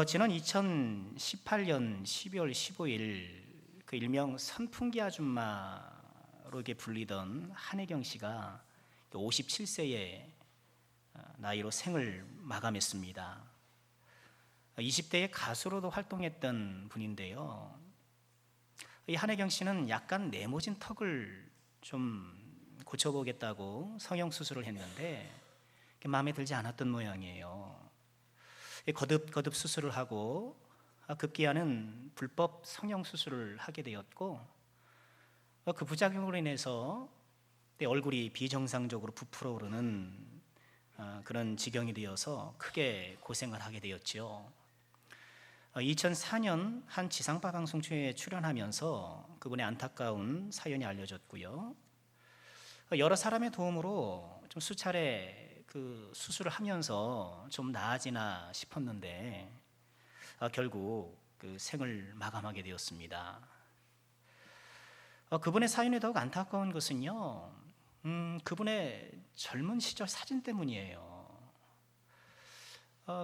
지난 2018년 12월 15일 그 일명 선풍기 아줌마로 이렇게 불리던 한혜경 씨가 57세의 나이로 생을 마감했습니다. 20대의 가수로도 활동했던 분인데요. 이 한혜경 씨는 약간 네모진 턱을 좀 고쳐보겠다고 성형수술을 했는데 마음에 들지 않았던 모양이에요. 거듭 수술을 하고 급기야는 불법 성형수술을 하게 되었고, 그 부작용으로 인해서 얼굴이 비정상적으로 부풀어 오르는 그런 지경이 되어서 크게 고생을 하게 되었죠. 2004년 한 지상파 방송에 출연하면서 그분의 안타까운 사연이 알려졌고요. 여러 사람의 도움으로 좀 수차례 그 수술을 하면서 좀 나아지나 싶었는데 결국 그 생을 마감하게 되었습니다. 그분의 사연이 더욱 안타까운 것은요, 그분의 젊은 시절 사진 때문이에요.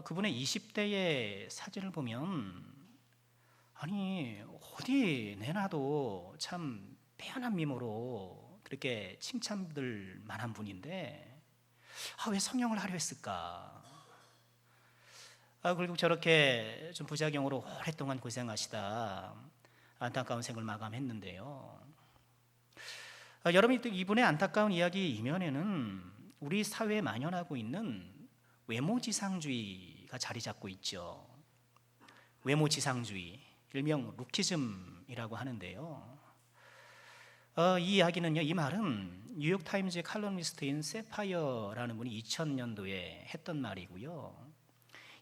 그분의 20대의 사진을 보면 아니 어디 내놔도 참 빼어난 미모로 그렇게 칭찬들 만한 분인데 왜 성형을 하려 했을까? 그리고 저렇게 좀 부작용으로 오랫동안 고생하시다 안타까운 생을 마감했는데요. 여러분, 이분의 안타까운 이야기 이면에는 우리 사회에 만연하고 있는 외모지상주의가 자리 잡고 있죠. 외모지상주의, 일명 루키즘이라고 하는데요. 이 이야기는요, 이 말은 뉴욕타임즈의 칼럼니스트인 세파이어라는 분이 2000년도에 했던 말이고요.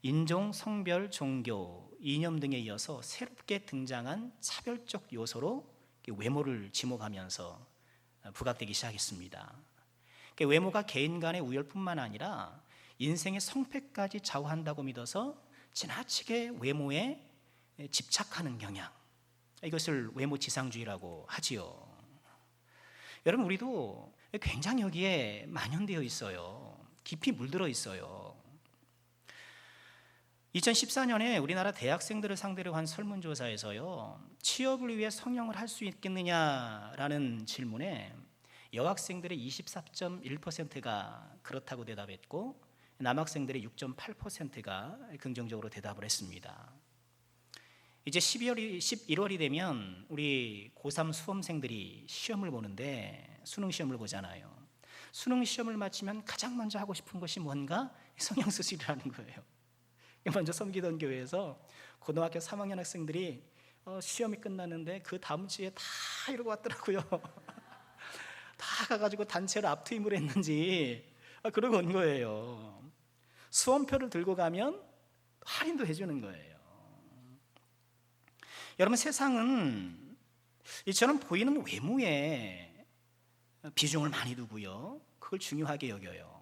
인종, 성별, 종교, 이념 등에 이어서 새롭게 등장한 차별적 요소로 외모를 지목하면서 부각되기 시작했습니다. 외모가 개인 간의 우열뿐만 아니라 인생의 성패까지 좌우한다고 믿어서 지나치게 외모에 집착하는 경향, 이것을 외모지상주의라고 하지요. 여러분, 우리도 굉장히 여기에 만연되어 있어요. 깊이 물들어 있어요. 2014년에 우리나라 대학생들을 상대로 한 설문조사에서요, 취업을 위해 성형을 할 수 있겠느냐라는 질문에 여학생들의 24.1%가 그렇다고 대답했고, 남학생들의 6.8%가 긍정적으로 대답을 했습니다. 이제 11월이 되면 우리 고3 수험생들이 시험을 보는데, 수능 시험을 보잖아요. 수능 시험을 마치면 가장 먼저 하고 싶은 것이 뭔가? 성형수술이라는 거예요. 먼저 섬기던 교회에서 고등학교 3학년 학생들이 시험이 끝났는데 그 다음 주에 다 이러고 왔더라고요. 다 가가지고 단체로 앞트임을 했는지 그러고 온 거예요. 수험표를 들고 가면 할인도 해주는 거예요. 여러분, 세상은 이처럼 보이는 외모에 비중을 많이 두고요, 그걸 중요하게 여겨요.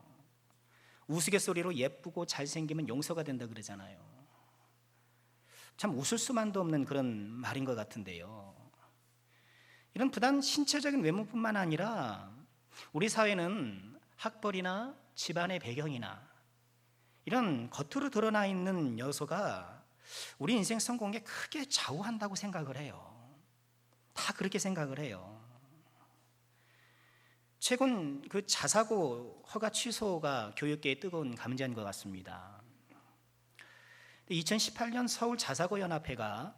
우스갯소리로 예쁘고 잘생기면 용서가 된다 그러잖아요. 참 웃을 수만도 없는 그런 말인 것 같은데요. 이런 부단 신체적인 외모뿐만 아니라 우리 사회는 학벌이나 집안의 배경이나 이런 겉으로 드러나 있는 요소가 우리 인생 성공에 크게 좌우한다고 생각을 해요. 다 그렇게 생각을 해요. 최근 그 자사고 허가 취소가 교육계에 뜨거운 감자인 것 같습니다. 2018년 서울 자사고연합회가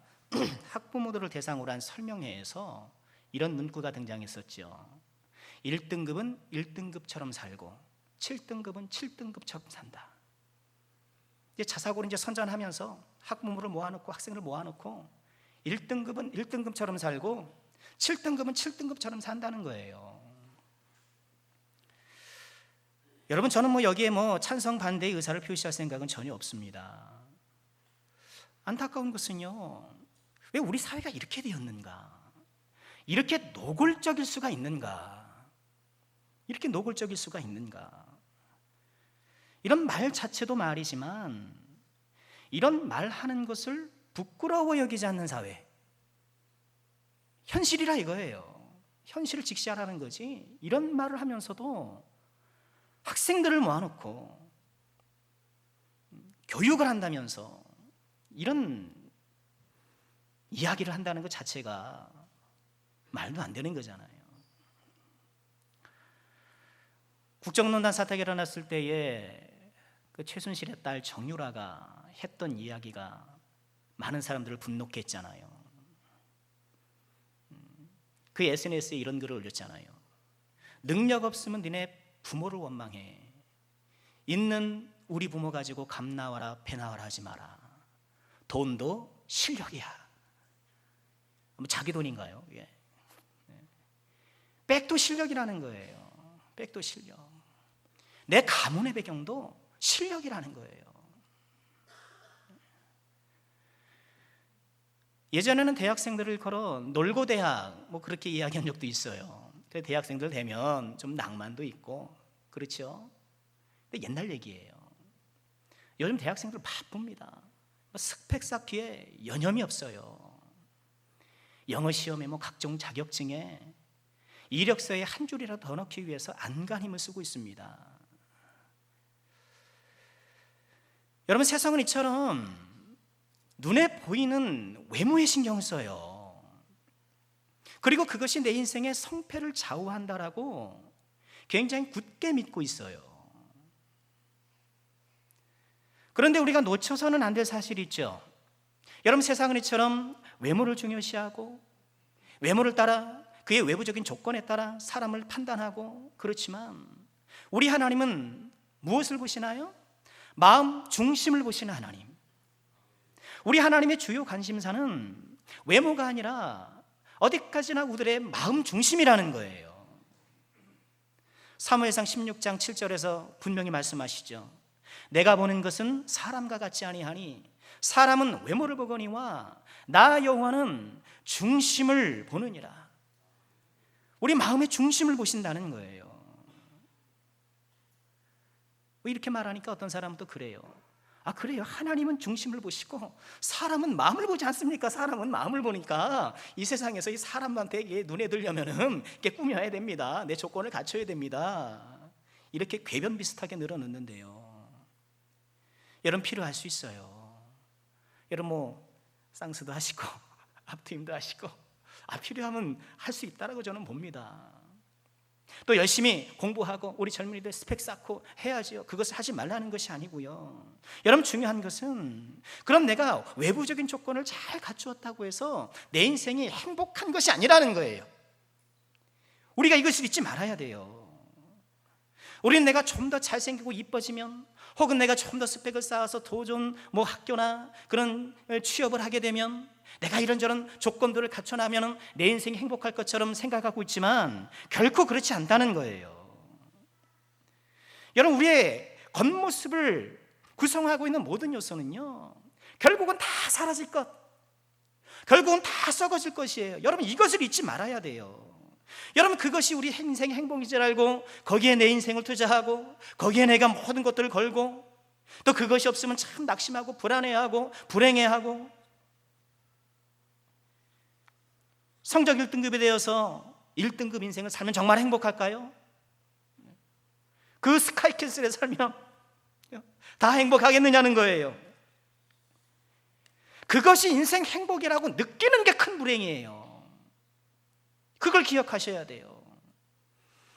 학부모들을 대상으로 한 설명회에서 이런 문구가 등장했었죠. 1등급은 1등급처럼 살고 7등급은 7등급처럼 산다. 이제 자사고를 이제 선전하면서 학부모를 모아놓고 학생을 모아놓고 1등급은 1등급처럼 살고 7등급은 7등급처럼 산다는 거예요. 여러분, 저는 여기에 찬성 반대의 의사를 표시할 생각은 전혀 없습니다. 안타까운 것은요, 왜 우리 사회가 이렇게 되었는가? 이렇게 노골적일 수가 있는가? 이렇게 노골적일 수가 있는가? 이런 말 자체도 말이지만 이런 말하는 것을 부끄러워 여기지 않는 사회, 현실이라 이거예요. 현실을 직시하라는 거지. 이런 말을 하면서도 학생들을 모아놓고 교육을 한다면서 이런 이야기를 한다는 것 자체가 말도 안 되는 거잖아요. 국정농단 사태가 일어났을 때에 그 최순실의 딸 정유라가 했던 이야기가 많은 사람들을 분노케 했잖아요. 그 SNS에 이런 글을 올렸잖아요. 능력 없으면 니네 부모를 원망해. 있는 우리 부모 가지고 감 나와라 배 나와라 하지 마라. 돈도 실력이야. 자기 돈인가요? 예. 백도 실력이라는 거예요. 백도 실력. 내 가문의 배경도 실력이라는 거예요. 예전에는 대학생들을 걸어 놀고 대학 뭐 그렇게 이야기한 적도 있어요. 대학생들 되면 좀 낭만도 있고 그렇죠. 근데 옛날 얘기예요. 요즘 대학생들 바쁩니다. 스펙 쌓기에 여념이 없어요. 영어 시험에 뭐 각종 자격증에 이력서에 한 줄이라도 더 넣기 위해서 안간힘을 쓰고 있습니다. 여러분, 세상은 이처럼 눈에 보이는 외모에 신경을 써요. 그리고 그것이 내 인생의 성패를 좌우한다라고 굉장히 굳게 믿고 있어요. 그런데 우리가 놓쳐서는 안 될 사실이 있죠. 여러분, 세상은 이처럼 외모를 중요시하고 외모를 따라 그의 외부적인 조건에 따라 사람을 판단하고 그렇지만 우리 하나님은 무엇을 보시나요? 마음 중심을 보시는 하나님. 우리 하나님의 주요 관심사는 외모가 아니라 어디까지나 우리의 마음 중심이라는 거예요. 사무엘상 16장 7절에서 분명히 말씀하시죠. 내가 보는 것은 사람과 같지 아니하니 사람은 외모를 보거니와 나 여호와는 중심을 보느니라. 우리 마음의 중심을 보신다는 거예요. 이렇게 말하니까 어떤 사람은 또 그래요. 아, 그래요. 하나님은 중심을 보시고 사람은 마음을 보지 않습니까? 사람은 마음을 보니까 이 세상에서 이 사람한테 눈에 들려면은 이렇게 꾸며야 됩니다. 내 조건을 갖춰야 됩니다. 이렇게 궤변 비슷하게 늘어놓는데요. 여러분, 필요할 수 있어요. 여러분, 뭐 쌍수도 하시고 앞트임도 하시고 필요하면 할 수 있다라고 저는 봅니다. 또 열심히 공부하고 우리 젊은이들 스펙 쌓고 해야지요. 그것을 하지 말라는 것이 아니고요. 여러분, 중요한 것은 그럼 내가 외부적인 조건을 잘 갖추었다고 해서 내 인생이 행복한 것이 아니라는 거예요. 우리가 이것을 잊지 말아야 돼요. 우리는 내가 좀 더 잘생기고 이뻐지면 혹은 내가 좀 더 스펙을 쌓아서 더 좋은 뭐 학교나 그런 취업을 하게 되면 내가 이런저런 조건들을 갖춰나면 내 인생이 행복할 것처럼 생각하고 있지만 결코 그렇지 않다는 거예요. 여러분, 우리의 겉모습을 구성하고 있는 모든 요소는요, 결국은 다 사라질 것, 결국은 다 썩어질 것이에요. 여러분, 이것을 잊지 말아야 돼요. 여러분, 그것이 우리 인생의 행복인 줄 알고 거기에 내 인생을 투자하고 거기에 내가 모든 것들을 걸고 또 그것이 없으면 참 낙심하고 불안해하고 불행해하고 성적 1등급이 되어서 1등급 인생을 살면 정말 행복할까요? 그 스카이캐슬에 살면 다 행복하겠느냐는 거예요. 그것이 인생 행복이라고 느끼는 게 큰 불행이에요. 그걸 기억하셔야 돼요.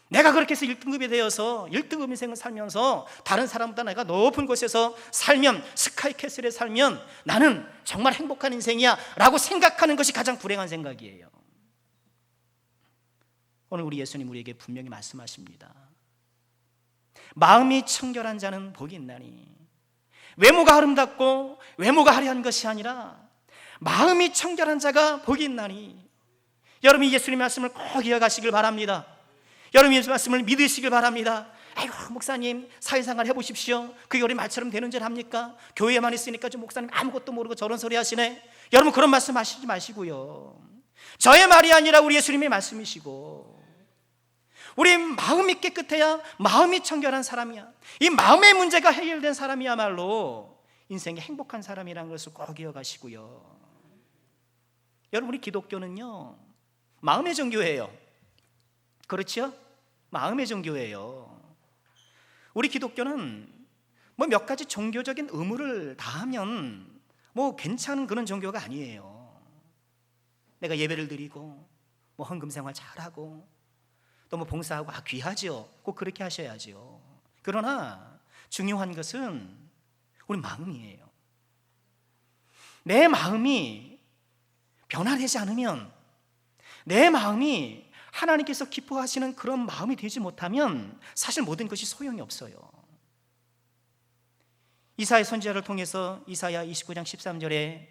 내가 그렇게 해서 1등급이 되어서 1등급 인생을 살면서 다른 사람보다 내가 높은 곳에서 살면, 스카이캐슬에 살면 나는 정말 행복한 인생이야 라고 생각하는 것이 가장 불행한 생각이에요. 오늘 우리 예수님 우리에게 분명히 말씀하십니다. 마음이 청결한 자는 복이 있나니. 외모가 아름답고 외모가 화려한 것이 아니라 마음이 청결한 자가 복이 있나니. 여러분이 예수님의 말씀을 꼭 이어가시길 바랍니다. 여러분이 예수님의 말씀을 믿으시길 바랍니다. 아이고, 목사님 사회생활 해보십시오. 그게 우리 말처럼 되는 줄 합니까? 교회에만 있으니까 좀 목사님 아무것도 모르고 저런 소리 하시네. 여러분, 그런 말씀 하시지 마시고요. 저의 말이 아니라 우리 예수님의 말씀이시고 우리 마음이 깨끗해야 마음이 청결한 사람이야. 이 마음의 문제가 해결된 사람이야말로 인생이 행복한 사람이라는 것을 꼭 기억하시고요. 여러분, 우리 기독교는요, 마음의 종교예요. 그렇죠? 마음의 종교예요. 우리 기독교는 뭐 몇 가지 종교적인 의무를 다하면 뭐 괜찮은 그런 종교가 아니에요. 내가 예배를 드리고 뭐 헌금 생활 잘하고 또 뭐 봉사하고 귀하죠. 꼭 그렇게 하셔야죠. 그러나 중요한 것은 우리 마음이에요. 내 마음이 변화되지 않으면, 내 마음이 하나님께서 기뻐하시는 그런 마음이 되지 못하면 사실 모든 것이 소용이 없어요. 이사야 선지자를 통해서 이사야 29장 13절에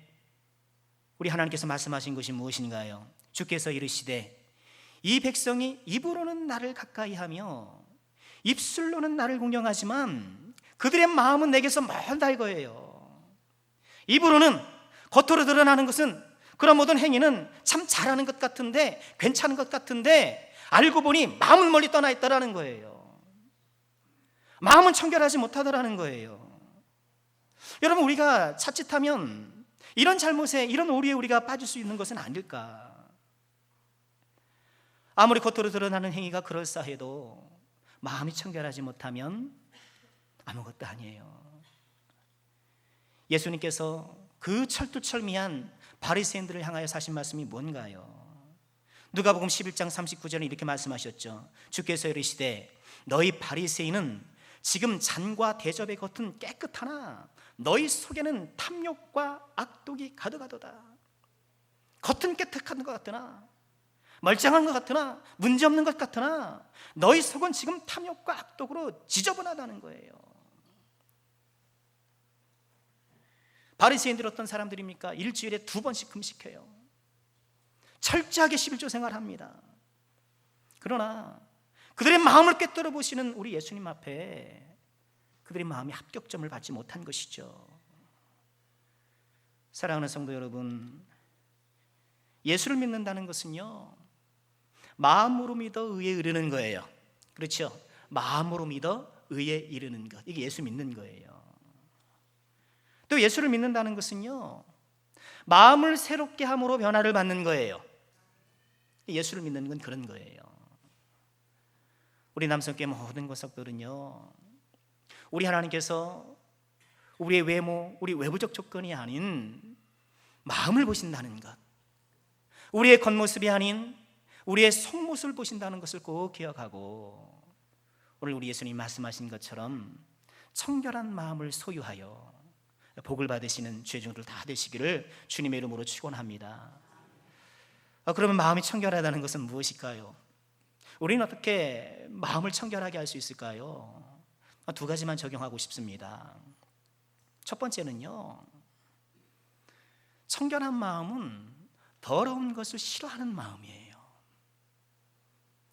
우리 하나님께서 말씀하신 것이 무엇인가요? 주께서 이르시되 이 백성이 입으로는 나를 가까이하며 입술로는 나를 공경하지만 그들의 마음은 내게서 멀다 이거예요. 입으로는, 겉으로 드러나는 것은, 그런 모든 행위는 참 잘하는 것 같은데, 괜찮은 것 같은데 알고 보니 마음은 멀리 떠나 있다라는 거예요. 마음은 청결하지 못하더라는 거예요. 여러분, 우리가 자칫하면 이런 잘못에, 이런 오류에 우리가 빠질 수 있는 것은 아닐까. 아무리 겉으로 드러나는 행위가 그럴싸해도 마음이 청결하지 못하면 아무것도 아니에요. 예수님께서 그 철두철미한 바리새인들을 향하여 하신 말씀이 뭔가요? 누가복음 11장 39절에 이렇게 말씀하셨죠. 주께서 이르시되 너희 바리새인은 지금 잔과 대접의 겉은 깨끗하나 너희 속에는 탐욕과 악독이 가득하도다. 겉은 깨끗한 것 같으나, 멀쩡한 것 같으나, 문제없는 것 같으나 너희 속은 지금 탐욕과 악독으로 지저분하다는 거예요. 바리새인들 어떤 사람들입니까? 일주일에 2번씩 금식해요. 철저하게 11조 생활합니다. 그러나 그들의 마음을 꿰뚫어 보시는 우리 예수님 앞에 그들의 마음이 합격점을 받지 못한 것이죠. 사랑하는 성도 여러분, 예수를 믿는다는 것은요, 마음으로 믿어 의에 이르는 거예요. 그렇죠? 마음으로 믿어 의에 이르는 것, 이게 예수 믿는 거예요. 또 예수를 믿는다는 것은요, 마음을 새롭게 함으로 변화를 받는 거예요. 예수를 믿는 건 그런 거예요. 우리 남성교회 모든 권속들은요, 우리 하나님께서 우리의 외모, 우리 외부적 조건이 아닌 마음을 보신다는 것, 우리의 겉모습이 아닌 우리의 속모습을 보신다는 것을 꼭 기억하고, 오늘 우리 예수님 말씀하신 것처럼 청결한 마음을 소유하여 복을 받으시는 죄종들 다 되시기를 주님의 이름으로 축원합니다. 그러면 마음이 청결하다는 것은 무엇일까요? 우리는 어떻게 마음을 청결하게 할 수 있을까요? 2가지만 적용하고 싶습니다. 첫 번째는요, 청결한 마음은 더러운 것을 싫어하는 마음이에요.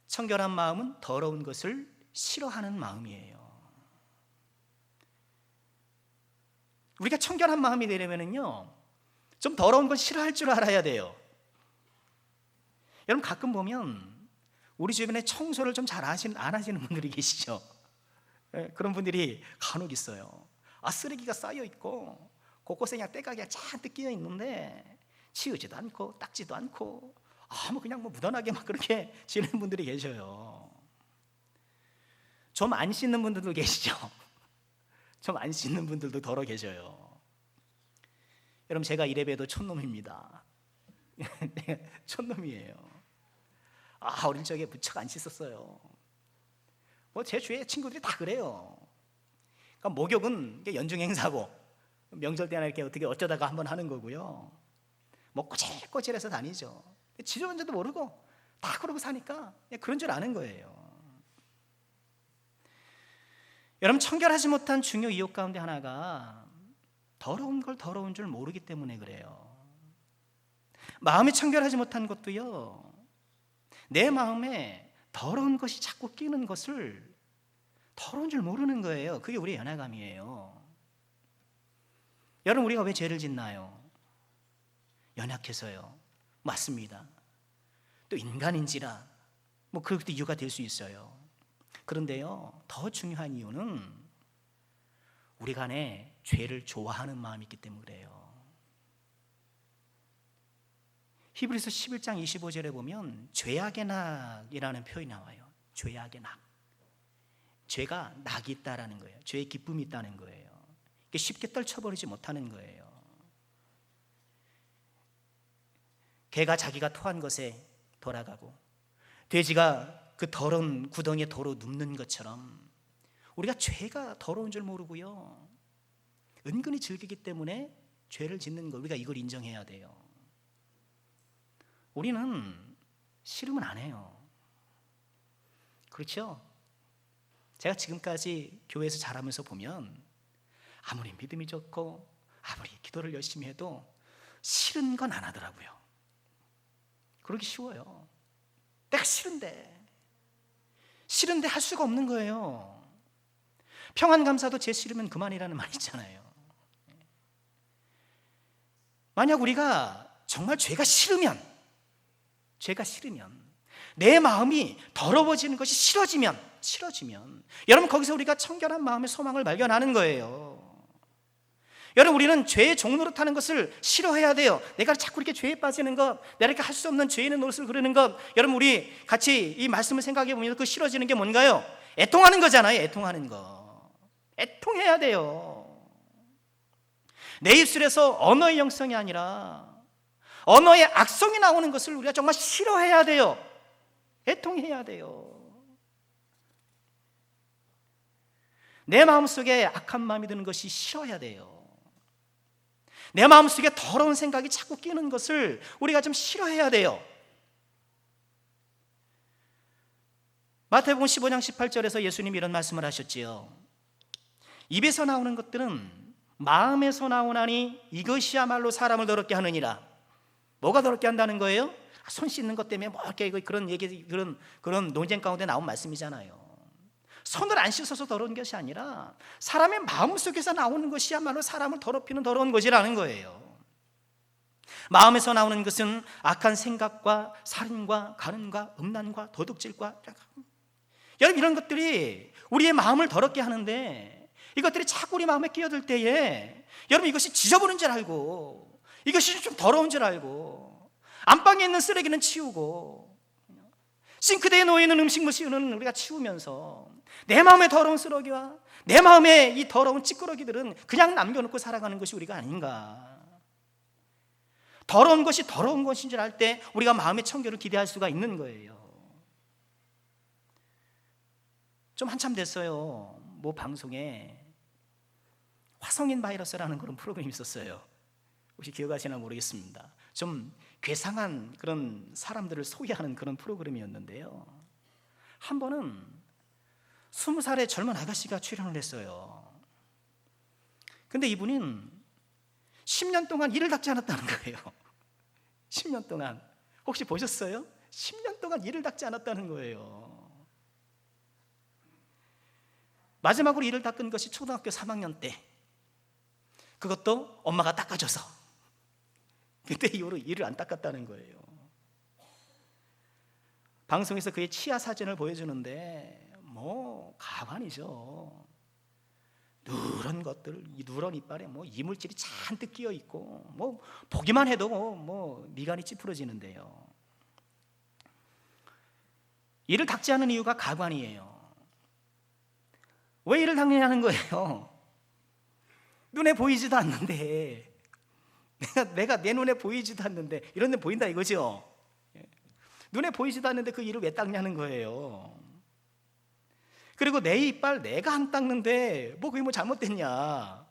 청결한 마음은 더러운 것을 싫어하는 마음이에요. 우리가 청결한 마음이 되려면요, 좀 더러운 걸 싫어할 줄 알아야 돼요. 여러분, 가끔 보면 우리 주변에 청소를 좀 잘 안 하시는 분들이 계시죠. 그런 분들이 간혹 있어요. 쓰레기가 쌓여 있고 곳곳에 그냥 때가기가 잔뜩 끼어 있는데 치우지도 않고 닦지도 않고 그냥 무던하게 막 그렇게 지내는 분들이 계셔요. 좀 안 씻는 분들도 계시죠. 좀 안 씻는 분들도 더러 계셔요. 여러분, 제가 이래봬도 촌놈입니다. 촌놈이에요. 어릴 적에 무척 안 씻었어요. 제 주위에 친구들이 다 그래요. 그러니까 목욕은 연중 행사고 명절 때나 이렇게 어떻게 어쩌다가 한번 하는 거고요. 꼬질꼬질해서 다니죠. 지저분지도 모르고 다 그러고 사니까 그런 줄 아는 거예요. 여러분, 청결하지 못한 중요 이유 가운데 하나가 더러운 걸 더러운 줄 모르기 때문에 그래요. 마음이 청결하지 못한 것도요, 내 마음에 더러운 것이 자꾸 끼는 것을 더러운 줄 모르는 거예요. 그게 우리의 연약함이에요. 여러분, 우리가 왜 죄를 짓나요? 연약해서요. 맞습니다. 또 인간인지라 그것도 이유가 될 수 있어요. 그런데요, 더 중요한 이유는 우리가 안에 죄를 좋아하는 마음이 있기 때문에 그래요. 히브리서 11장 25절에 보면 죄악의 낙이라는 표현이 나와요. 죄악의 낙. 죄가 낙이 있다라는 거예요. 죄의 기쁨이 있다는 거예요. 쉽게 떨쳐버리지 못하는 거예요. 개가 자기가 토한 것에 돌아가고 돼지가 그 더러운 구덩이에 도로 눕는 것처럼 우리가 죄가 더러운 줄 모르고요, 은근히 즐기기 때문에 죄를 짓는 거, 우리가 이걸 인정해야 돼요. 우리는 싫으면 안 해요. 그렇죠? 제가 지금까지 교회에서 자라면서 보면 아무리 믿음이 좋고 아무리 기도를 열심히 해도 싫은 건 안 하더라고요. 그러기 쉬워요. 내가 싫은데 할 수가 없는 거예요. 평안감사도 제 싫으면 그만이라는 말 있잖아요. 만약 우리가 정말 죄가 싫으면 내 마음이 더러워지는 것이 싫어지면 여러분, 거기서 우리가 청결한 마음의 소망을 발견하는 거예요. 여러분, 우리는 죄의 종로로 타는 것을 싫어해야 돼요. 내가 자꾸 이렇게 죄에 빠지는 것, 내가 이렇게 할 수 없는 죄인의 노릇을 그르는 것, 여러분, 우리 같이 이 말씀을 생각해 보면 그 싫어지는 게 뭔가요? 애통하는 거잖아요. 애통하는 거. 애통해야 돼요. 내 입술에서 언어의 영성이 아니라 언어의 악성이 나오는 것을 우리가 정말 싫어해야 돼요. 애통해야 돼요. 내 마음속에 악한 마음이 드는 것이 싫어야 돼요. 내 마음속에 더러운 생각이 자꾸 끼는 것을 우리가 좀 싫어해야 돼요. 마태복음 15장 18절에서 예수님이 이런 말씀을 하셨지요. 입에서 나오는 것들은 마음에서 나오나니 이것이야말로 사람을 더럽게 하느니라. 뭐가 더럽게 한다는 거예요? 손 씻는 것 때문에 뭐 이렇게 그런 얘기, 그런 논쟁 가운데 나온 말씀이잖아요. 손을 안 씻어서 더러운 것이 아니라 사람의 마음속에서 나오는 것이야말로 사람을 더럽히는 더러운 것이라는 거예요. 마음에서 나오는 것은 악한 생각과 살인과 간음과 음란과 도둑질과, 여러분, 이런 것들이 우리의 마음을 더럽게 하는데, 이것들이 자꾸 우리 마음에 끼어들 때에 여러분, 이것이 지저분한 줄 알고, 이것이 좀 더러운 줄 알고, 안방에 있는 쓰레기는 치우고, 싱크대에 놓여있는 음식물은 우리가 치우면서 내 마음의 더러운 쓰레기와 내 마음의 이 더러운 찌끄러기들은 그냥 남겨놓고 살아가는 것이 우리가 아닌가. 더러운 것이 더러운 것인 줄 알 때 우리가 마음의 청결을 기대할 수가 있는 거예요. 좀 한참 됐어요. 뭐 방송에 화성인 바이러스라는 그런 프로그램이 있었어요. 혹시 기억하시나 모르겠습니다. 좀 괴상한 그런 사람들을 소개하는 그런 프로그램이었는데요, 한 번은 20살의 젊은 아가씨가 출연을 했어요. 근데 이분은 10년 동안 이를 닦지 않았다는 거예요. 10년 동안. 혹시 보셨어요? 10년 동안 이를 닦지 않았다는 거예요. 마지막으로 이를 닦은 것이 초등학교 3학년 때, 그것도 엄마가 닦아줘서. 그때 이후로 이를 안 닦았다는 거예요. 방송에서 그의 치아 사진을 보여주는데 뭐 가관이죠. 누런 것들, 이 누런 이빨에 뭐 이물질이 잔뜩 끼어 있고, 뭐 보기만 해도 뭐 미간이 찌푸러지는데요. 이를 닦지 않은 이유가 가관이에요. 왜 이를 닦느냐는 거예요. 눈에 보이지도 않는데, 내가 내 눈에 보이지도 않는데, 이런 데 보인다 이거죠. 눈에 보이지도 않는데 그 이를 왜 닦냐는 거예요. 그리고 내 이빨 내가 안 닦는데 뭐 그게 뭐 잘못됐냐,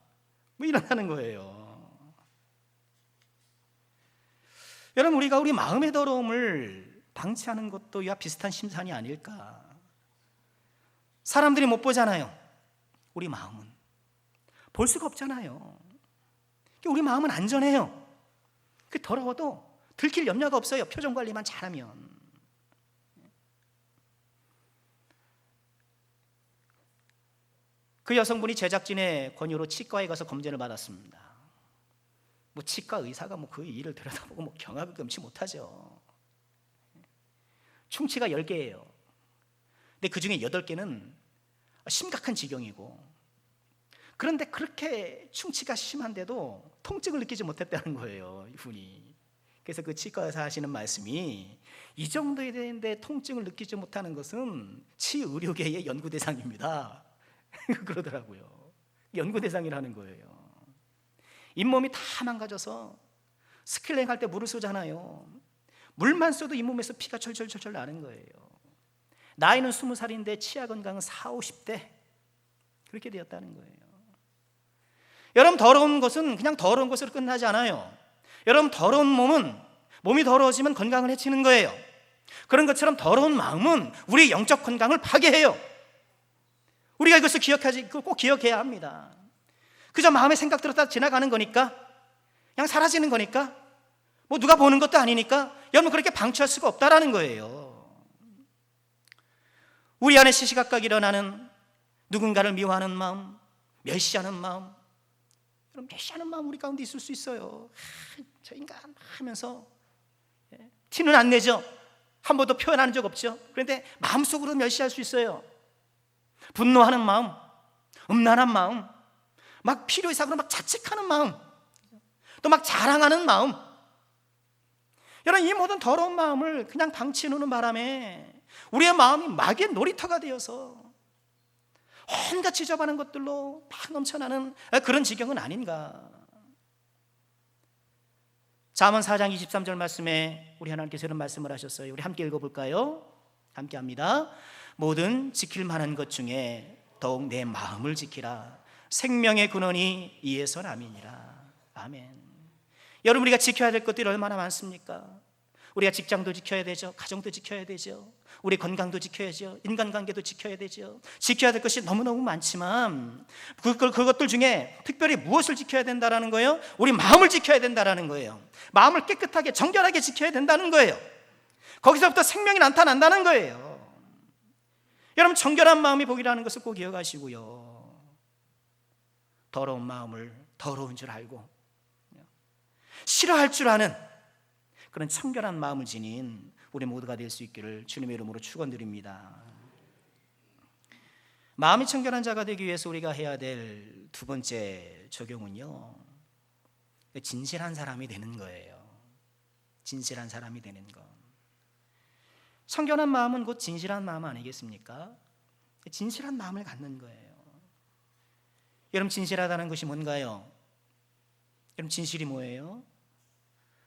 뭐 이러는 거예요. 여러분, 우리가 우리 마음의 더러움을 방치하는 것도 이와 비슷한 심산이 아닐까. 사람들이 못 보잖아요. 우리 마음은 볼 수가 없잖아요. 우리 마음은 안전해요. 그 더러워도 들킬 염려가 없어요. 표정 관리만 잘하면. 그 여성분이 제작진의 권유로 치과에 가서 검진을 받았습니다. 뭐 치과 의사가 뭐 그 일을 들여다보고 뭐 경악을 금치 못하죠. 충치가 10개예요. 근데 그 중에 8개는 심각한 지경이고, 그런데 그렇게 충치가 심한데도 통증을 느끼지 못했다는 거예요, 이분이. 그래서 그 치과 의사 하시는 말씀이, 이 정도에 되는데 통증을 느끼지 못하는 것은 치의료계의 연구 대상입니다. 그러더라고요. 연구 대상이라는 거예요. 잇몸이 다 망가져서 스케일링 할 때 물을 쏘잖아요. 물만 써도 잇몸에서 피가 철철철철 나는 거예요. 나이는 20살인데 치아 건강은 40, 50대 그렇게 되었다는 거예요. 여러분, 더러운 것은 그냥 더러운 것으로 끝나지 않아요. 여러분, 더러운 몸이 더러워지면 건강을 해치는 거예요. 그런 것처럼 더러운 마음은 우리의 영적 건강을 파괴해요. 우리가 이것을 꼭 기억해야 합니다. 그저 마음의 생각대로 딱 지나가는 거니까, 그냥 사라지는 거니까, 뭐 누가 보는 것도 아니니까 여러분 그렇게 방치할 수가 없다라는 거예요. 우리 안에 시시각각 일어나는 누군가를 미워하는 마음, 멸시하는 마음, 여러분 멸시하는 마음 우리 가운데 있을 수 있어요. 저 인간 하면서 티는 안 내죠. 한 번도 표현하는 적 없죠. 그런데 마음속으로 멸시할 수 있어요. 분노하는 마음, 음란한 마음, 막 필요 이상으로 막 자책하는 마음, 또 막 자랑하는 마음. 여러분, 이 모든 더러운 마음을 그냥 방치해 놓는 바람에 우리의 마음이 마귀의 놀이터가 되어서 온갖 지저분한 것들로 막 넘쳐나는 그런 지경은 아닌가. 잠언 4장 23절 말씀에 우리 하나님께서 이런 말씀을 하셨어요. 우리 함께 읽어볼까요? 함께 합니다. 모든 지킬 만한 것 중에 더욱 내 마음을 지키라. 생명의 근원이 이에서 남이니라. 아멘. 여러분, 우리가 지켜야 될 것들이 얼마나 많습니까? 우리가 직장도 지켜야 되죠. 가정도 지켜야 되죠. 우리 건강도 지켜야죠. 인간관계도 지켜야 되죠. 지켜야 될 것이 너무너무 많지만 그것들 중에 특별히 무엇을 지켜야 된다는 거예요? 우리 마음을 지켜야 된다는 거예요. 마음을 깨끗하게 정결하게 지켜야 된다는 거예요. 거기서부터 생명이 나타난다는 거예요. 여러분, 정결한 마음이 복이라는 것을 꼭 기억하시고요. 더러운 마음을 더러운 줄 알고 싫어할 줄 아는 그런 청결한 마음을 지닌 우리 모두가 될 수 있기를 주님의 이름으로 축원드립니다. 마음이 청결한 자가 되기 위해서 우리가 해야 될 두 번째 적용은요, 진실한 사람이 되는 거예요. 진실한 사람이 되는 것. 청결한 마음은 곧 진실한 마음 아니겠습니까? 진실한 마음을 갖는 거예요. 여러분, 진실하다는 것이 뭔가요? 여러분, 진실이 뭐예요?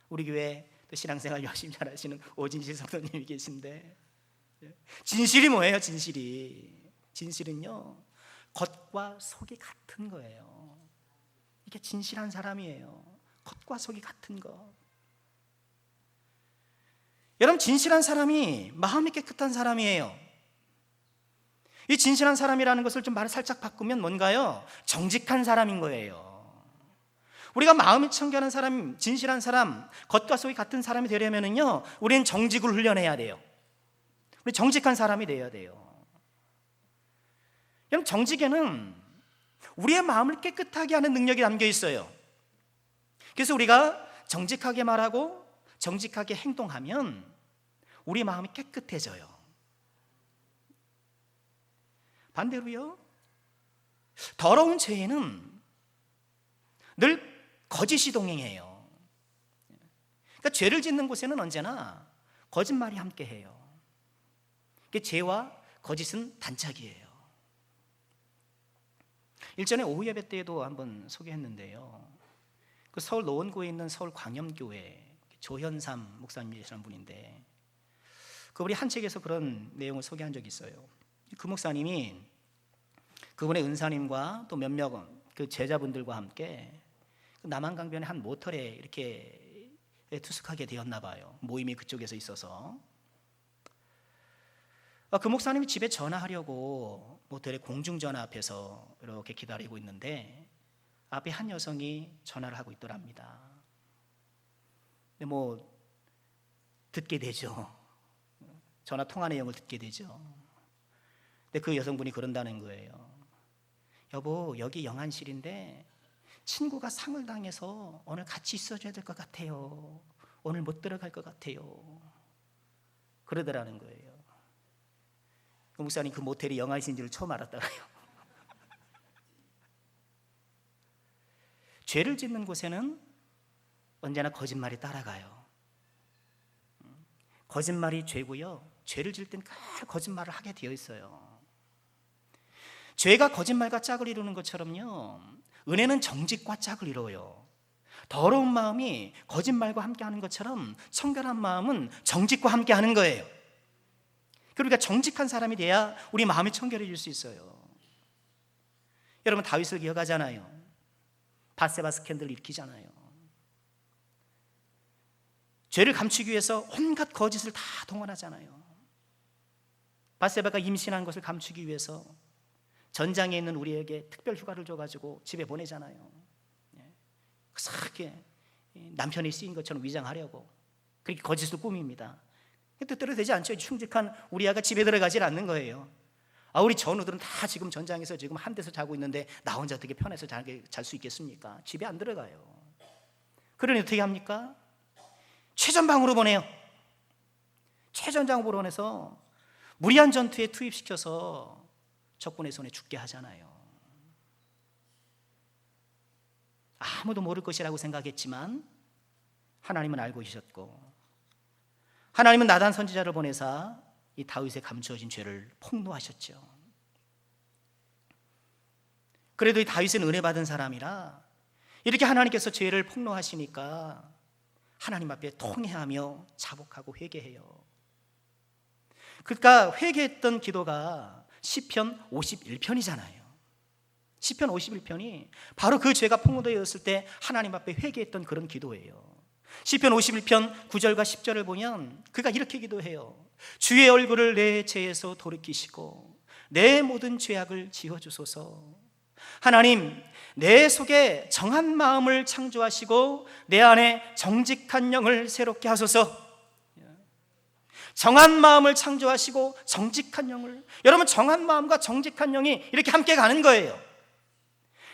우리 교회 또 신앙생활 열심히 잘하시는 오진실 성도님이 계신데, 진실이 뭐예요? 진실은요, 겉과 속이 같은 거예요. 이게 진실한 사람이에요. 겉과 속이 같은 것. 여러분, 진실한 사람이 마음이 깨끗한 사람이에요. 이 진실한 사람이라는 것을 좀 말을 살짝 바꾸면 뭔가요? 정직한 사람인 거예요. 우리가 마음이 청결한 사람, 진실한 사람, 겉과 속이 같은 사람이 되려면요, 우리는 정직을 훈련해야 돼요. 우리 정직한 사람이 되어야 돼요. 여러분, 정직에는 우리의 마음을 깨끗하게 하는 능력이 담겨 있어요. 그래서 우리가 정직하게 말하고 정직하게 행동하면 우리 마음이 깨끗해져요. 반대로요, 더러운 죄에는 늘 거짓이 동행해요. 그러니까 죄를 짓는 곳에는 언제나 거짓말이 함께해요. 죄와 거짓은 단짝이에요. 일전에 오후 예배 때에도 한번 소개했는데요, 그 서울 노원구에 있는 서울 광염교회 조현삼 목사님이시라는 분인데, 그분이 한 책에서 그런 내용을 소개한 적이 있어요. 그 목사님이 그분의 은사님과 또 몇몇 그 제자분들과 함께 남한강변의 한 모텔에 이렇게 투숙하게 되었나 봐요. 모임이 그쪽에서 있어서. 그 목사님이 집에 전화하려고 모텔의 공중전화 앞에서 이렇게 기다리고 있는데 앞에 한 여성이 전화를 하고 있더랍니다. 근데 뭐 듣게 되죠. 전화 통화 내용을 듣게 되죠. 근데 그 여성분이 그런다는 거예요. 여보, 여기 영안실인데 친구가 상을 당해서 오늘 같이 있어줘야 될 것 같아요. 오늘 못 들어갈 것 같아요. 그러더라는 거예요. 그 목사님 그 모텔이 영안실인지를 처음 알았다고요. 죄를 짓는 곳에는 언제나 거짓말이 따라가요. 거짓말이 죄고요, 죄를 지을 때는 늘 거짓말을 하게 되어 있어요. 죄가 거짓말과 짝을 이루는 것처럼요, 은혜는 정직과 짝을 이뤄요. 더러운 마음이 거짓말과 함께하는 것처럼 청결한 마음은 정직과 함께하는 거예요. 그러니까 정직한 사람이 돼야 우리 마음이 청결해질 수 있어요. 여러분, 다윗을 기억하잖아요. 밧세바 스캔들을 일으키잖아요. 죄를 감추기 위해서 온갖 거짓을 다 동원하잖아요. 밧세바가 임신한 것을 감추기 위해서 전장에 있는 우리에게 특별 휴가를 줘가지고 집에 보내잖아요. 그렇게 남편이 쓰인 것처럼 위장하려고 그렇게 거짓을 꾸밉니다. 뜻대로 되지 않죠. 충직한 우리아가 집에 들어가질 않는 거예요. 우리 전우들은 다 지금 전장에서 지금 한 데서 자고 있는데 나 혼자 어떻게 편해서 잘 수 있겠습니까? 집에 안 들어가요. 그러니 어떻게 합니까? 최전방으로 보내요. 최전장으로 보내서 무리한 전투에 투입시켜서 적군의 손에 죽게 하잖아요. 아무도 모를 것이라고 생각했지만 하나님은 알고 계셨고, 하나님은 나단 선지자를 보내사 이 다윗의 감추어진 죄를 폭로하셨죠. 그래도 이 다윗은 은혜 받은 사람이라 이렇게 하나님께서 죄를 폭로하시니까 하나님 앞에 통회하며 자복하고 회개해요. 그러니까 회개했던 기도가 시편 51편이잖아요. 시편 51편이 바로 그 죄가 폭로되었을 때 하나님 앞에 회개했던 그런 기도예요. 시편 51편 9절과 10절을 보면 그가 이렇게 기도해요. 주의 얼굴을 내 죄에서 돌이키시고 내 모든 죄악을 지어주소서. 하나님, 내 속에 정한 마음을 창조하시고 내 안에 정직한 영을 새롭게 하소서. 정한 마음을 창조하시고 정직한 영을, 여러분, 정한 마음과 정직한 영이 이렇게 함께 가는 거예요.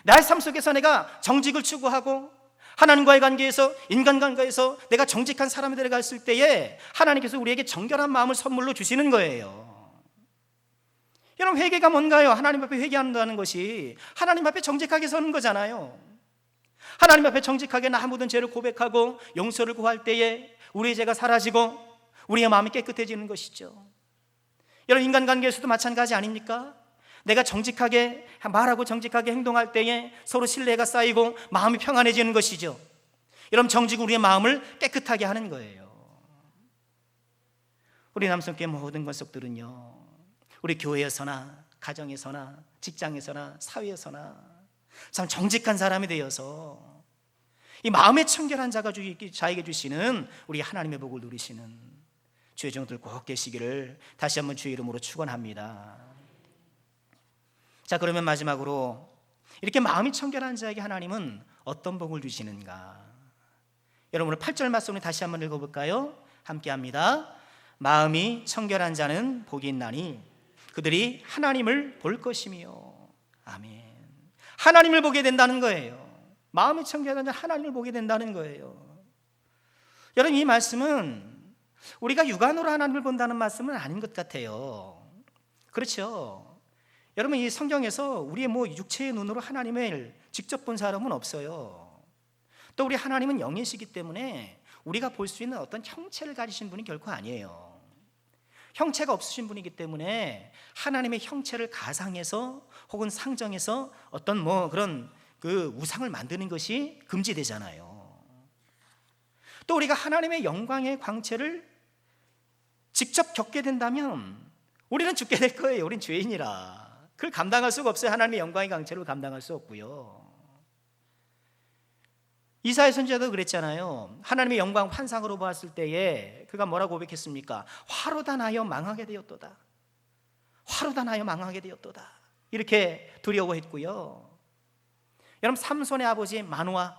나의 삶 속에서 내가 정직을 추구하고 하나님과의 관계에서, 인간관계에서 내가 정직한 사람이 되어갔을 때에 하나님께서 우리에게 정결한 마음을 선물로 주시는 거예요. 여러분, 회개가 뭔가요? 하나님 앞에 회개한다는 것이 하나님 앞에 정직하게 서는 거잖아요. 하나님 앞에 정직하게 나 모든 죄를 고백하고 용서를 구할 때에 우리의 죄가 사라지고 우리의 마음이 깨끗해지는 것이죠. 여러분, 인간관계에서도 마찬가지 아닙니까? 내가 정직하게 말하고 정직하게 행동할 때에 서로 신뢰가 쌓이고 마음이 평안해지는 것이죠. 여러분, 정직은 우리의 마음을 깨끗하게 하는 거예요. 우리 남성교회 모든 권속들은요, 우리 교회에서나 가정에서나 직장에서나 사회에서나 참 정직한 사람이 되어서 이 마음의 청결한 자가 자에게 주시는 우리 하나님의 복을 누리시는 주의 종들 꼭 되시기를 다시 한번 주의 이름으로 축원합니다. 자, 그러면 마지막으로 이렇게 마음이 청결한 자에게 하나님은 어떤 복을 주시는가? 여러분, 오늘 8절 말씀을 다시 한번 읽어볼까요? 함께합니다. 마음이 청결한 자는 복이 있나니 그들이 하나님을 볼 것이며. 아멘. 하나님을 보게 된다는 거예요. 마음이 청결한 자는 하나님을 보게 된다는 거예요. 여러분, 이 말씀은 우리가 육안으로 하나님을 본다는 말씀은 아닌 것 같아요. 그렇죠? 여러분, 이 성경에서 우리의 육체의 눈으로 하나님을 직접 본 사람은 없어요. 또 우리 하나님은 영이시기 때문에 우리가 볼 수 있는 어떤 형체를 가지신 분이 결코 아니에요. 형체가 없으신 분이기 때문에 하나님의 형체를 가상해서 혹은 상정해서 어떤 그런 그 우상을 만드는 것이 금지되잖아요. 또 우리가 하나님의 영광의 광채를 직접 겪게 된다면 우리는 죽게 될 거예요. 우린 죄인이라 그걸 감당할 수가 없어요. 하나님의 영광의 광채를 감당할 수 없고요. 이사야 선지자도 그랬잖아요. 하나님의 영광 환상으로 보았을 때에 그가 뭐라고 고백했습니까? 화로다 나여 망하게 되었도다. 화로다 나여 망하게 되었도다. 이렇게 두려워했고요. 여러분, 삼손의 아버지 마노아,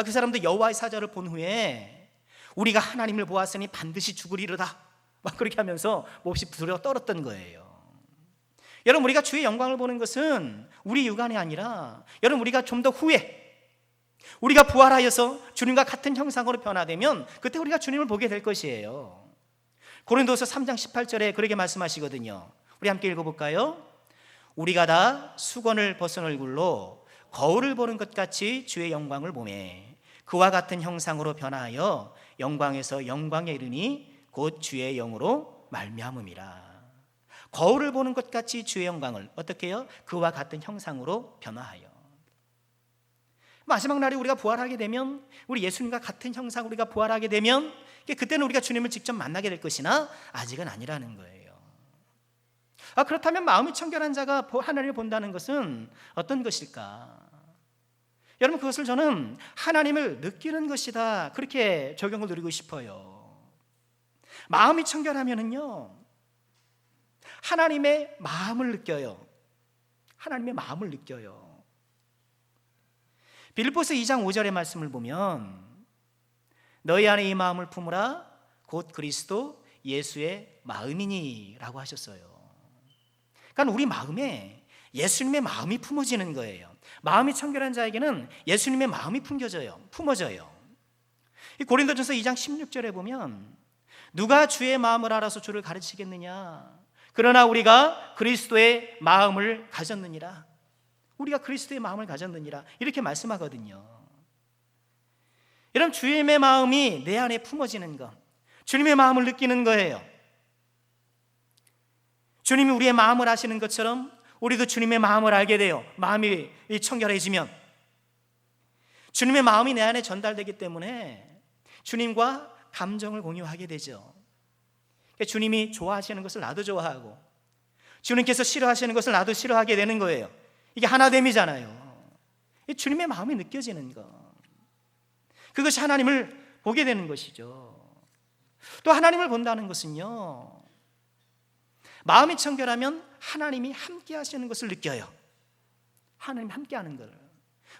그 사람도 여호와의 사자를 본 후에 우리가 하나님을 보았으니 반드시 죽으리로다, 막 그렇게 하면서 몹시 두려워 떨었던 거예요. 여러분, 우리가 주의 영광을 보는 것은 우리 육안이 아니라 여러분, 우리가 좀 더 후에 우리가 부활하여서 주님과 같은 형상으로 변화되면 그때 우리가 주님을 보게 될 것이에요. 고린도서 3장 18절에 그렇게 말씀하시거든요. 우리 함께 읽어볼까요? 우리가 다 수건을 벗은 얼굴로 거울을 보는 것 같이 주의 영광을 보매 그와 같은 형상으로 변화하여 영광에서 영광에 이르니 곧 주의 영으로 말미암음이라. 거울을 보는 것 같이 주의 영광을 어떻게 해요? 그와 같은 형상으로 변화하여. 마지막 날에 우리가 부활하게 되면, 우리 예수님과 같은 형상 우리가 부활하게 되면 그때는 우리가 주님을 직접 만나게 될 것이나 아직은 아니라는 거예요. 그렇다면 마음이 청결한 자가 하나님을 본다는 것은 어떤 것일까? 여러분, 그것을 저는 하나님을 느끼는 것이다, 그렇게 적용을 드리고 싶어요. 마음이 청결하면은요, 하나님의 마음을 느껴요. 하나님의 마음을 느껴요. 빌립보서 2장 5절의 말씀을 보면 너희 안에 이 마음을 품으라 곧 그리스도 예수의 마음이니 라고 하셨어요. 그러니까 우리 마음에 예수님의 마음이 품어지는 거예요. 마음이 청결한 자에게는 예수님의 마음이 품어져요. 이 고린도전서 2장 16절에 보면 누가 주의 마음을 알아서 주를 가르치겠느냐, 그러나 우리가 그리스도의 마음을 가졌느니라. 우리가 그리스도의 마음을 가졌느니라, 이렇게 말씀하거든요. 이런 주님의 마음이 내 안에 품어지는 것, 주님의 마음을 느끼는 거예요. 주님이 우리의 마음을 아시는 것처럼 우리도 주님의 마음을 알게 돼요. 마음이 청결해지면 주님의 마음이 내 안에 전달되기 때문에 주님과 감정을 공유하게 되죠. 주님이 좋아하시는 것을 나도 좋아하고 주님께서 싫어하시는 것을 나도 싫어하게 되는 거예요. 이게 하나됨이잖아요. 주님의 마음이 느껴지는 것, 그것이 하나님을 보게 되는 것이죠. 또 하나님을 본다는 것은요, 마음이 청결하면 하나님이 함께 하시는 것을 느껴요. 하나님 함께 하는 걸.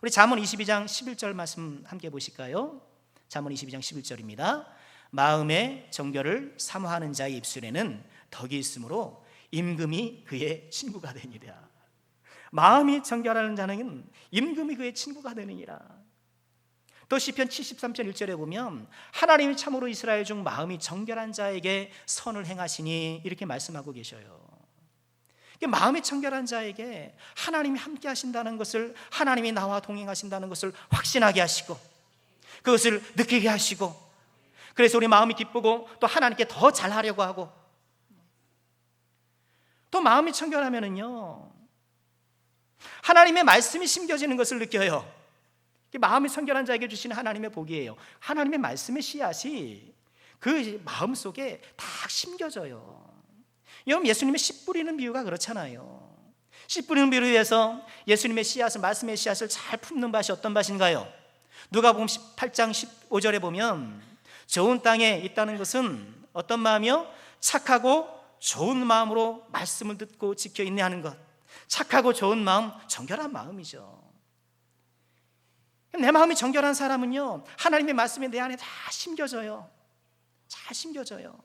우리 잠언 22장 11절 말씀 함께 보실까요? 잠언 22장 11절입니다. 마음의 정결을 사모하는 자의 입술에는 덕이 있으므로 임금이 그의 친구가 되니라. 마음이 정결하는 자는 임금이 그의 친구가 되느니라. 또 시편 73편 1절에 보면 하나님이 참으로 이스라엘 중 마음이 정결한 자에게 선을 행하시니, 이렇게 말씀하고 계셔요. 마음이 청결한 자에게 하나님이 함께 하신다는 것을, 하나님이 나와 동행하신다는 것을 확신하게 하시고 그것을 느끼게 하시고, 그래서 우리 마음이 기쁘고 또 하나님께 더 잘하려고 하고, 또 마음이 청결하면은요, 하나님의 말씀이 심겨지는 것을 느껴요. 마음이 청결한 자에게 주시는 하나님의 복이에요. 하나님의 말씀의 씨앗이 그 마음 속에 다 심겨져요. 여러분, 예수님의 씨 뿌리는 비유가 그렇잖아요. 씨 뿌리는 비유를 위해서 예수님의 씨앗을, 말씀의 씨앗을 잘 품는 밭이 어떤 밭인가요? 누가복음 18장 15절에 보면 좋은 땅에 있다는 것은 어떤 마음이요? 착하고 좋은 마음으로 말씀을 듣고 지켜 인내하는 것. 착하고 좋은 마음, 정결한 마음이죠. 내 마음이 정결한 사람은요, 하나님의 말씀이 내 안에 다 심겨져요. 잘 심겨져요.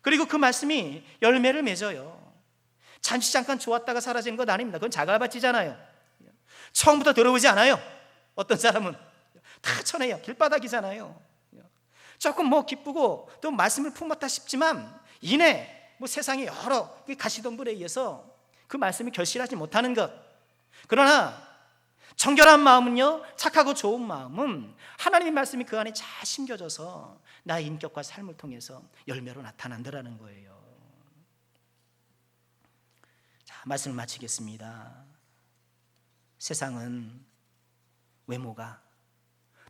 그리고 그 말씀이 열매를 맺어요. 잠깐 좋았다가 사라지는 것 아닙니다. 그건 자갈밭이잖아요. 처음부터 들어오지 않아요. 어떤 사람은 다 쳐내요. 길바닥이잖아요. 조금 기쁘고 또 말씀을 품었다 싶지만 이내 세상의 여러 가시덤불에 의해서 그 말씀이 결실하지 못하는 것. 그러나 정결한 마음은요, 착하고 좋은 마음은 하나님의 말씀이 그 안에 잘 심겨져서 나의 인격과 삶을 통해서 열매로 나타난다라는 거예요. 자, 말씀을 마치겠습니다. 세상은 외모가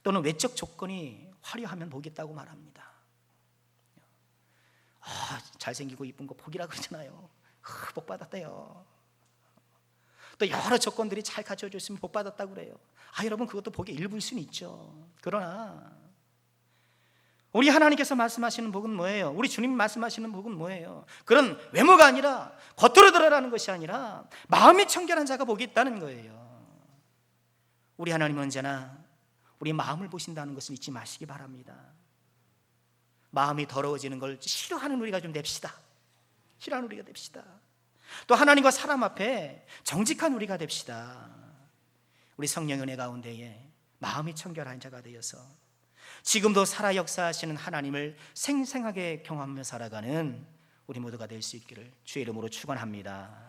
또는 외적 조건이 화려하면 복이 있다고 말합니다. 잘생기고 이쁜 거 복이라 그러잖아요. 복 받았대요. 또 여러 조건들이 잘 갖춰져 있으면 복 받았다고 그래요. 여러분, 그것도 복의 일부일 수는 있죠. 그러나 우리 하나님께서 말씀하시는 복은 뭐예요? 우리 주님 말씀하시는 복은 뭐예요? 그런 외모가 아니라, 겉으로 드러나는 것이 아니라 마음이 청결한 자가 복이 있다는 거예요. 우리 하나님은 언제나 우리 마음을 보신다는 것을 잊지 마시기 바랍니다. 마음이 더러워지는 걸 싫어하는 우리가 좀 됩시다. 싫어하는 우리가 됩시다. 또 하나님과 사람 앞에 정직한 우리가 됩시다. 우리 성령 은혜 가운데에 마음이 청결한 자가 되어서 지금도 살아 역사하시는 하나님을 생생하게 경험하며 살아가는 우리 모두가 될 수 있기를 주의 이름으로 축원합니다.